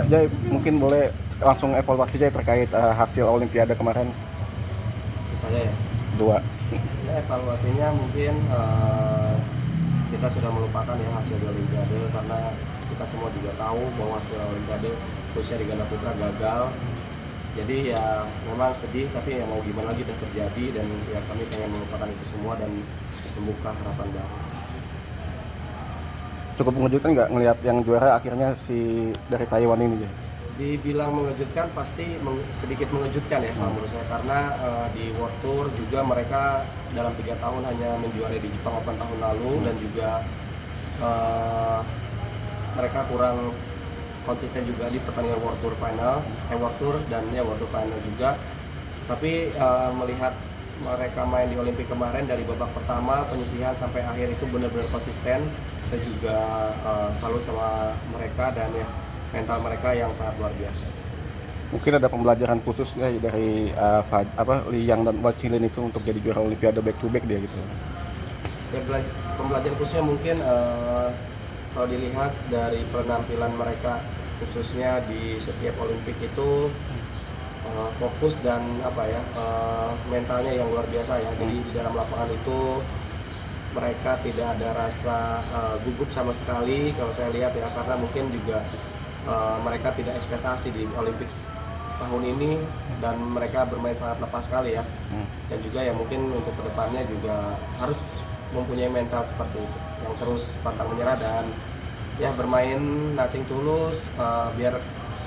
Jay, mungkin boleh langsung evaluasi Jay terkait hasil Olimpiade kemarin Misalnya ya, dua. evaluasinya mungkin kita sudah melupakan ya hasil di Olimpiade, karena kita semua juga tahu bahwa hasil Olimpiade khususnya di ganda putra gagal. Jadi ya memang sedih, tapi ya mau gimana lagi, udah terjadi, dan ya kami pengen melupakan itu semua dan membuka harapan baru. Cukup mengejutkan nggak ngelihat yang juara akhirnya si dari Taiwan ini Jay? Dibilang mengejutkan, pasti sedikit mengejutkan ya menurut saya, karena di World Tour juga mereka dalam 3 tahun hanya menjuarai di Jepang Open tahun lalu, dan juga mereka kurang konsisten juga di pertandingan World Tour final, World Tour dan ya World Tour final juga. Tapi melihat mereka main di Olimpik kemarin dari babak pertama penyisihan sampai akhir itu benar-benar konsisten, saya juga salut sama mereka, dan ya mental mereka yang sangat luar biasa. Mungkin ada pembelajaran khusus ya dari Liang dan Wachilin itu untuk jadi juara Olimpiade back to back dia gitu. Ya, pembelajaran khususnya mungkin kalau dilihat dari penampilan mereka khususnya di setiap Olimpik itu fokus dan mentalnya yang luar biasa ya. Jadi di dalam lapangan itu mereka tidak ada rasa gugup sama sekali kalau saya lihat ya, karena mungkin juga mereka tidak ekspektasi di Olimpik tahun ini, dan mereka bermain sangat lepas sekali ya. Dan juga ya mungkin untuk kedepannya juga harus mempunyai mental seperti itu, yang terus pantang menyerah dan ya bermain nothing tulus, biar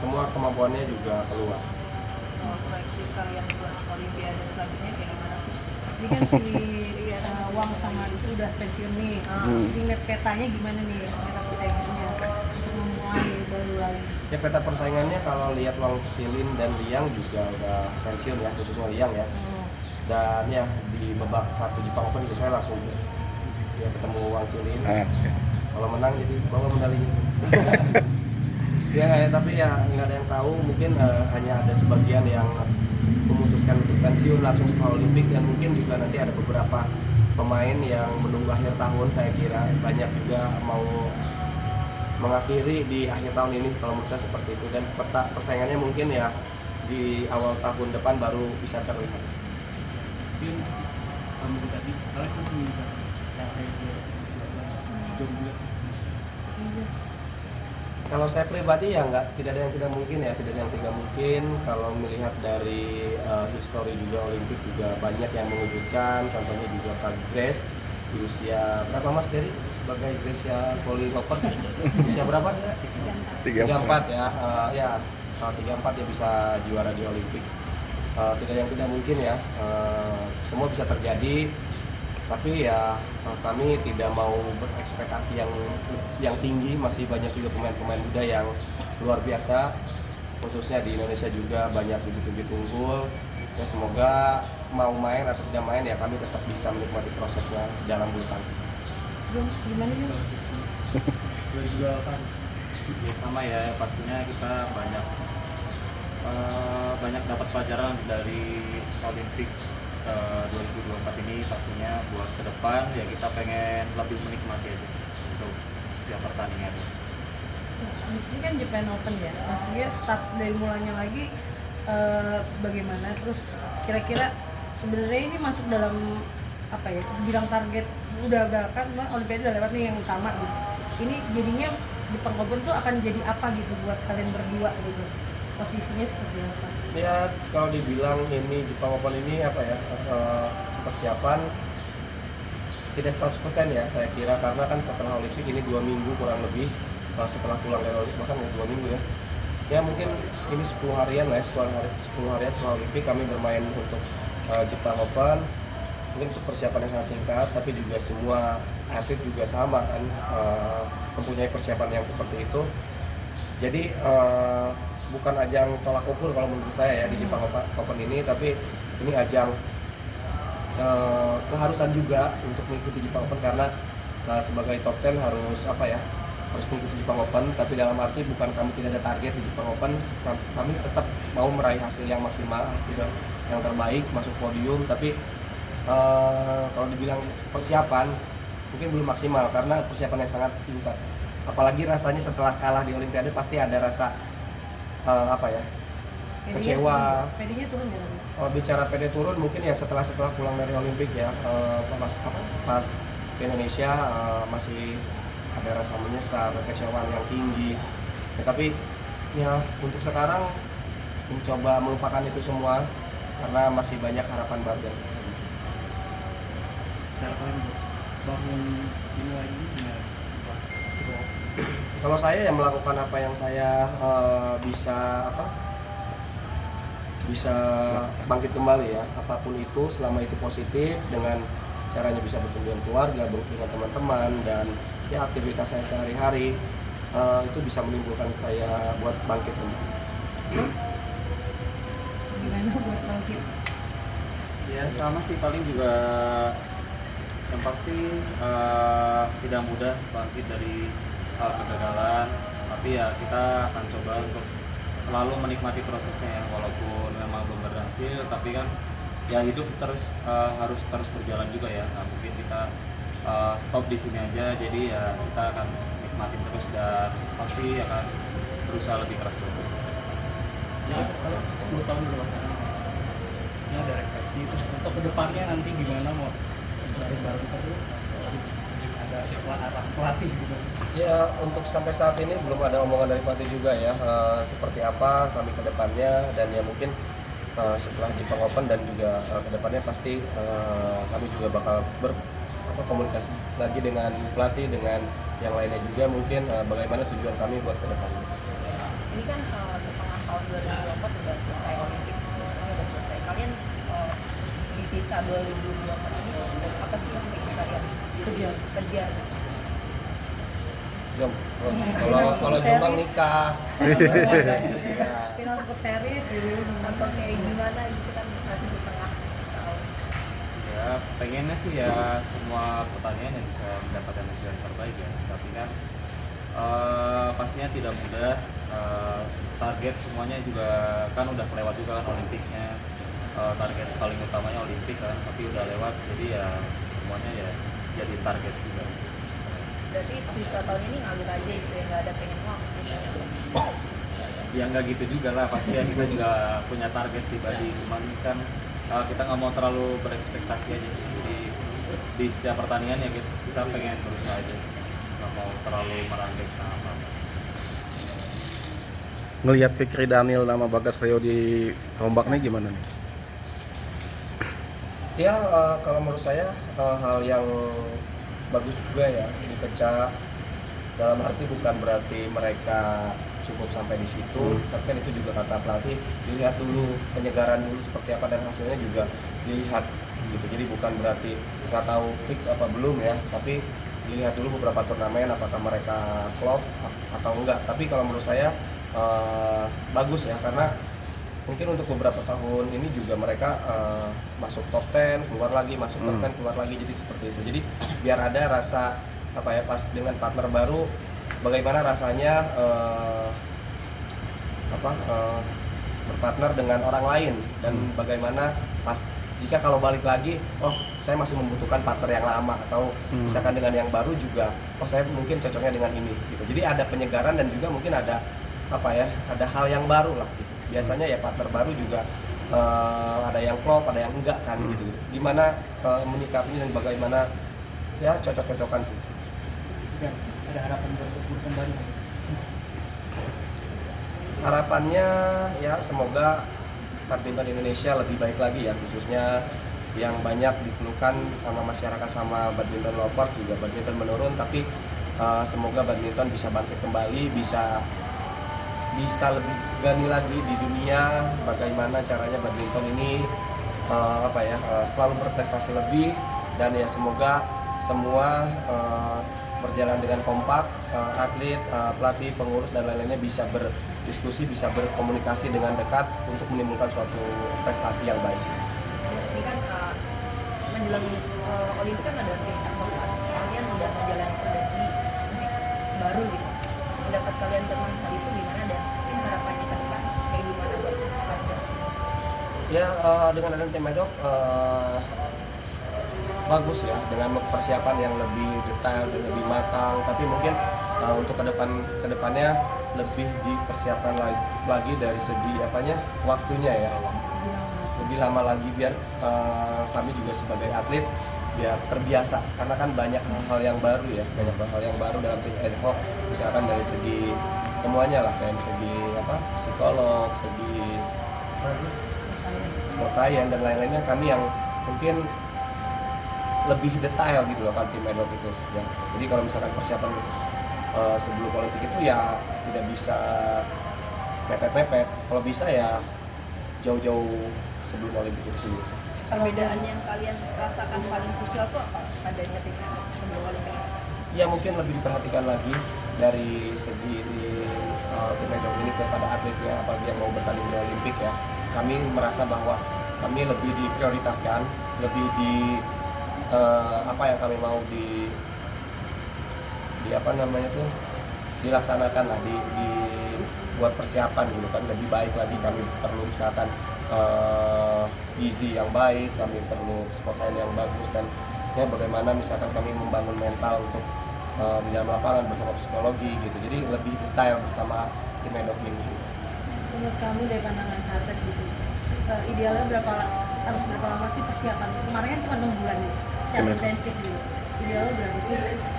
semua kemampuannya juga keluar. Proyeksi kalian buat Olimpiade selanjutnya kayak gimana sih? Ini kan si Wang sama itu udah pensiun nih. Ini net petanya gimana nih? Peta persaingannya untuk memulai baru lagi. Ya, peta persaingannya kalau lihat Wang Chilin dan Liang juga udah pensiun ya, khususnya Liang ya. Dan ya di babak 1 Jepang Open saya langsung ya ketemu Wang Chilin. Kalau menang jadi bawa medalinya. Ya, tapi ya nggak ada yang tahu, mungkin hanya ada sebagian yang memutuskan untuk pensiun langsung setelah Olimpik, dan mungkin juga nanti ada beberapa pemain yang menunggu akhir tahun. Saya kira banyak juga mau mengakhiri di akhir tahun ini, kalau menurut saya seperti itu, dan peta persaingannya mungkin ya di awal tahun depan baru bisa terlihat. Mungkin sambung tadi, kalian kan mengingat capai Kalau saya pribadi ya tidak ada yang tidak mungkin ya, tidak ada yang tidak mungkin. Kalau melihat dari histori juga Olimpik juga banyak yang mengejutkan. Contohnya juga Kak Grace di usia berapa Mas Dery sebagai Gracia Volleyballers? Usia berapa dia? 34 ya. Ya 34 dia bisa juara di Olimpik. Tidak ada yang tidak mungkin ya. Semua bisa terjadi. Tapi ya kami tidak mau berekspektasi yang tinggi. Masih banyak juga pemain-pemain muda yang luar biasa, khususnya di Indonesia juga banyak bibit-bibit unggul. Ya semoga mau main atau tidak main ya kami tetap bisa menikmati prosesnya dalam bulu tangkis. Gimana yuk? juga kan ya sama ya, pastinya kita banyak dapat pelajaran dari Olimpik 2024 ini. Pastinya buat ke depan ya kita pengen lebih menikmati aja untuk setiap pertandingan. Habis ini kan Japan Open ya, maksudnya start dari mulanya lagi bagaimana? Terus kira-kira sebenarnya ini masuk dalam apa ya? Bilang target udah kan Olimpiade udah lewat nih yang utama gitu. Ini jadinya Jepang Open tuh akan jadi apa gitu buat kalian berdua gitu? Posisinya seperti apa? Ya kalau dibilang ini Jepang Open ini persiapan tidak 100% ya saya kira, karena kan setelah Olimpik ini 2 minggu kurang lebih setelah pulang dari Olimpik, bahkan 2 minggu ya. Ya mungkin ini 10 harian lah ya, 10 harian setelah Olimpik kami bermain untuk Jepang Open. Mungkin untuk persiapan yang sangat singkat, tapi juga semua atlet juga sama kan mempunyai persiapan yang seperti itu. Jadi bukan ajang tolak ukur kalau menurut saya ya di Jepang Open ini, tapi ini ajang keharusan juga untuk mengikuti Jepang Open, karena sebagai top 10 harus harus mengikuti Jepang Open. Tapi dalam arti bukan kami tidak ada target di Jepang Open, kami tetap mau meraih hasil yang maksimal, hasil yang terbaik, masuk podium. Tapi kalau dibilang persiapan mungkin belum maksimal karena persiapannya sangat singkat. Apalagi rasanya setelah kalah di Olimpiade pasti ada rasa apa ya, kecewa. PD-nya turun ya? Bicara PD turun mungkin ya setelah pulang dari Olimpik ya, pas ke Indonesia masih ada rasa menyesal, kekecewaan yang tinggi. Ya, tapi ya untuk sekarang mencoba melupakan itu semua karena masih banyak harapan baru yang bisa dibuat. Cara kalian bangun ini lagi gimana? Kalau saya ya melakukan apa yang saya bisa bangkit kembali ya, apapun itu selama itu positif, dengan caranya bisa bertemu dengan keluarga, dengan teman-teman, dan ya aktivitas saya sehari-hari itu bisa menimbulkan saya buat bangkit kembali. Gimana buat bangkit? Ya sama sih, paling juga yang pasti tidak mudah bangkit dari kegagalan, tapi ya kita akan coba untuk selalu menikmati prosesnya ya, walaupun memang belum berhasil, tapi kan ya hidup harus terus berjalan juga ya, nggak mungkin kita stop di sini aja. Jadi ya kita akan nikmatin terus dan pasti akan berusaha lebih keras lagi. Ya kalau 10 tahun berpasangan, ini ada refleksi terus untuk kedepannya nanti gimana, mau bareng-bareng terus ada siapa arah pelatih gitu. Ya untuk sampai saat ini belum ada omongan dari pelatih juga ya, seperti apa kami ke depannya, dan ya mungkin setelah Jepang Open dan juga ke depannya pasti kami juga bakal berkomunikasi lagi dengan pelatih, dengan yang lainnya juga mungkin bagaimana tujuan kami buat ke depannya. Ini kan setengah tahun 2024 udah selesai Olimpik, udah selesai. Kalian di sisa 2024 ini apa sih yang ingin kalian kejar? Jom, kalau Jombang nikah. Ya. Final Super Series gitu. Atau kayak gimana gitu kan, masih setengah tahun. Ya pengennya sih ya semua pertandingan yang bisa mendapatkan hasil yang terbaik ya, tapi kan pastinya tidak mudah. Target semuanya juga kan udah kelewat juga kan Olimpiknya, target paling utamanya Olimpik kan, tapi udah lewat, jadi ya semuanya ya jadi target juga. Berarti sisa tahun ini ngalir aja gitu ya, nggak ada pengen gitu. Ya nggak gitu juga lah, pasti ya kita juga punya target pribadi, cuman kan kita nggak mau terlalu berekspektasi aja sih. Jadi di setiap pertandingan ya kita pengen berusaha aja sih, nggak mau terlalu merangkak sama apa. Ngelihat Fikri Daniel sama Bagas Rio di tombak nih gimana nih? Ya kalau menurut saya hal yang bagus juga ya, dipecah. Dalam arti bukan berarti mereka cukup sampai di situ, tapi kan itu juga kata pelatih, dilihat dulu penyegaran dulu seperti apa dan hasilnya juga dilihat gitu. Jadi bukan berarti nggak tahu fix apa belum ya, tapi dilihat dulu beberapa turnamen apakah mereka klop atau enggak. Tapi kalau menurut saya bagus ya, karena mungkin untuk beberapa tahun ini juga mereka masuk top 10, keluar lagi, masuk top 10, keluar lagi, jadi seperti itu. Jadi biar ada rasa apa ya, pas dengan partner baru bagaimana rasanya berpartner dengan orang lain, dan bagaimana pas jika kalau balik lagi, oh saya masih membutuhkan partner yang lama, atau misalkan dengan yang baru juga, oh saya mungkin cocoknya dengan ini gitu. Jadi ada penyegaran dan juga mungkin ada ada hal yang baru lah gitu. Biasanya ya partner baru juga ada yang klop, ada yang enggak kan gitu. Gimana menyikapinya dan bagaimana ya cocok-cocokan sih. Ada harapan buat urusan baru. Harapannya ya semoga badminton Indonesia lebih baik lagi ya, khususnya yang banyak dikeluhkan sama masyarakat sama badminton lovers juga badminton menurun, tapi semoga badminton bisa bangkit kembali, bisa lebih segani lagi di dunia. Bagaimana caranya badminton ini selalu berprestasi lebih, dan ya semoga semua berjalan dengan kompak, atlet, pelatih, pengurus dan lain-lainnya bisa berdiskusi, bisa berkomunikasi dengan dekat untuk menimbulkan suatu prestasi yang baik. Ini kan menjelang Olimpik kan ada tim kan, kalian udah menjalankan dari baru gitu. Pendapat kalian tentang hal itu gimana, dan mungkin harapannya ke depan kayak gimana buat Satgas? Ya dengan adanya tim medok bagus ya, dengan persiapan yang lebih detail dan lebih matang. Tapi mungkin untuk kedepannya lebih dipersiapkan lagi dari segi apanya waktunya ya, lebih lama lagi biar kami juga sebagai atlet biar terbiasa, karena kan banyak hal-hal yang baru ya, banyak hal yang baru dalam tim ad hoc, misalkan dari segi semuanya lah, dari segi psikolog, segi sport science dan lain-lainnya, kami yang mungkin lebih detail gitu loh kan tim ad hoc itu ya. Jadi kalau misalkan persiapan sebelum Olimpik itu ya tidak bisa mepet-mepet, kalau bisa ya jauh-jauh sebelum Olimpik itu sendiri. Perbedaan yang kalian rasakan paling krusial tuh apa adanya tim sebelum Olimpik? Ya mungkin lebih diperhatikan lagi dari segi tim ad hoc ini kepada atletnya apabila yang mau bertanding di Olimpik ya. Kami merasa bahwa kami lebih diprioritaskan, lebih di apa yang kami mau di apa namanya tuh dilaksanakan lah, buat persiapan gitu kan, lebih baik lagi. Kami perlu misalkan gizi yang baik, kami perlu sport science yang bagus, dan ya bagaimana misalkan kami membangun mental untuk di dalam lapangan bersama psikologi gitu. Jadi lebih detail bersama tim ad hoc ini. Menurut kamu dari pandangan atlet gitu, idealnya harus berapa lama sih persiapan? Kemarin kan cuma 6 bulan nih, secara intensif gitu. Idealnya berapa sih?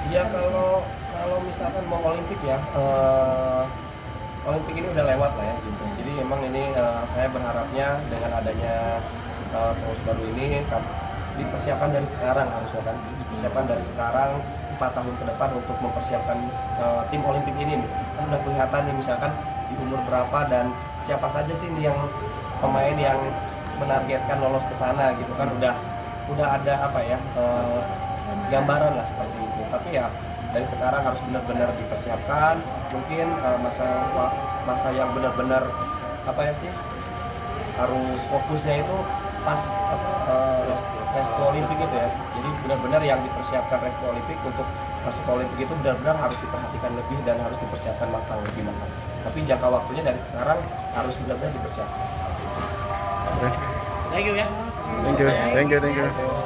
Ya kalau misalkan mau Olimpik ya, Olimpik ini udah lewat lah ya gitu. Jadi emang ini saya berharapnya dengan adanya pengurus baru ini dipersiapkan dari sekarang, harusnya kan dipersiapkan dari sekarang 4 tahun ke depan untuk mempersiapkan tim Olimpik ini nih. Kan udah kelihatan nih misalkan di umur berapa dan siapa saja sih nih yang pemain yang menargetkan lolos ke sana gitu kan, udah ada apa ya gambaran lah seperti itu. Tapi ya dari sekarang harus benar-benar dipersiapkan. Mungkin masa yang benar-benar apa ya sih, harus fokusnya itu pas restu Olimpik itu ya. Jadi benar-benar yang dipersiapkan restu Olimpik untuk masuk ke Olimpik itu benar-benar harus diperhatikan lebih dan harus dipersiapkan lebih matang. Tapi jangka waktunya dari sekarang harus benar-benar dipersiapkan. Oke. Thank you ya. Thank you.